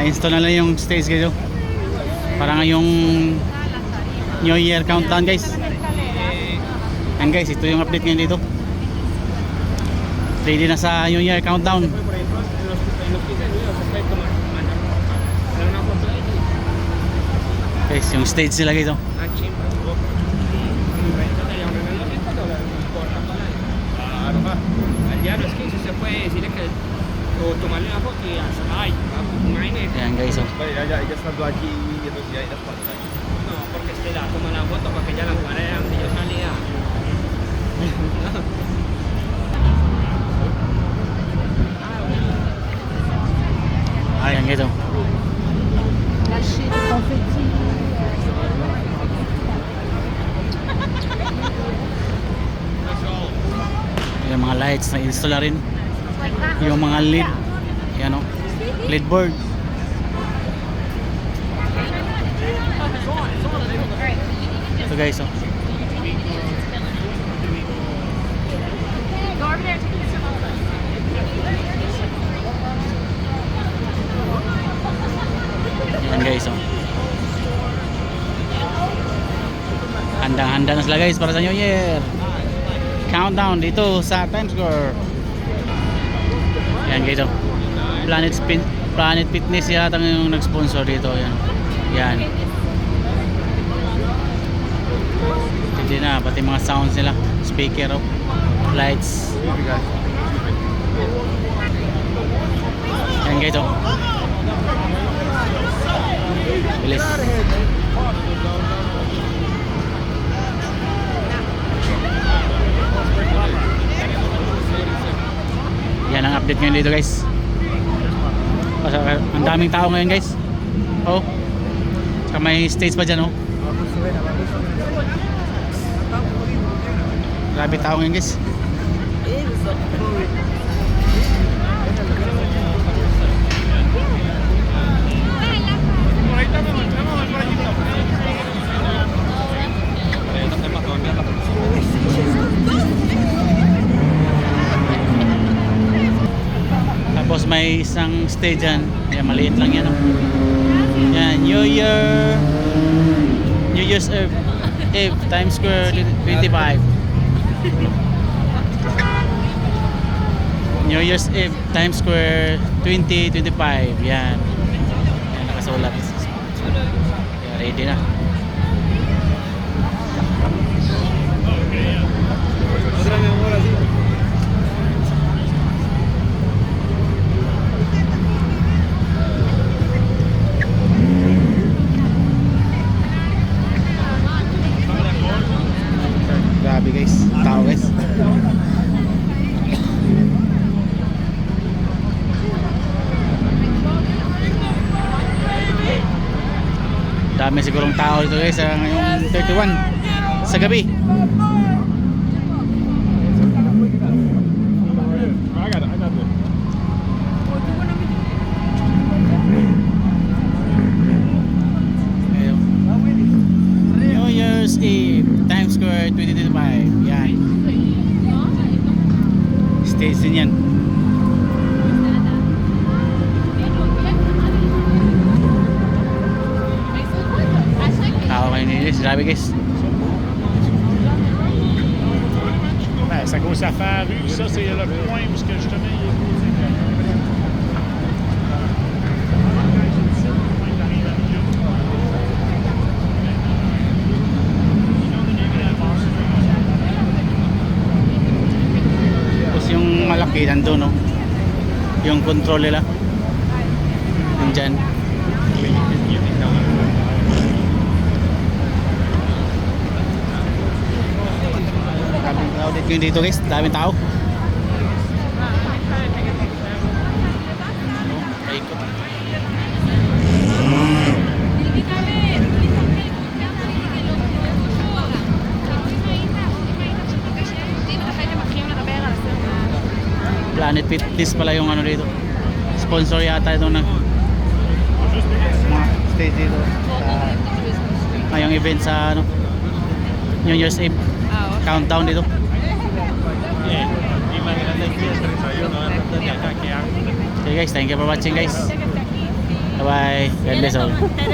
Na-install na lang yung stage guys. Oh. Parang yung New Year countdown guys. Yan guys, ito yung update ngayon dito. Ready na sa New Year countdown. Guys, yung stage sila guys. Oh. Ayan guys, oh. Ya estando aquí ya hay las pantallas. No, porque es que la toma la foto para que ya la jugaré donde yo salía. Ayan guys, oh. Yung mga lights na install na rin. Yung mga LED. Yan, oh. LED board. Ito guys, oh. Yan guys, oh. Handa-handa na sila guys para sa New Year countdown dito sa Times Square. Yan guys, oh. Planet Fitness yata yung nag-sponsor dito. Yan. Yan. Hindi na, pati mga sounds nila, speaker, oh. Lights. Yan guys, oh. Bilis. Yan ang update ngayon dito guys. Ang daming tao ngayon guys. Oh. Saka may stage pa dyan, oh. Grabe tao ngayon guys. Tapos may isang stage dyan. Yan, maliit lang yan, oh. Yan, New Year's Eve, Times Square 25. New Year's Eve, Times Square 2025. Yan. Yan, nakasulat. Yan, ready na. Grabe guys, tao guys. Dami sigurong tao dito guys ngayong 31 sa gabi. New Year's Eve, Times Square 2025. Yan. Stage din yan. Grabe guys. Ben, ça commence à faire rue, ça c'est le point où ce que je te mets. Tapos yung malaki nandun, no? Yung control nila. Yung dyan. Crowded yung dito guys, daming tao. Paikot. Planet Fitness pala yung ano dito. Sponsor yata ito ng mga stage dito sa ngayong event sa ano, New Year's Eve countdown dito. Okay guys, thank you for watching guys. Bye-bye. God bless all.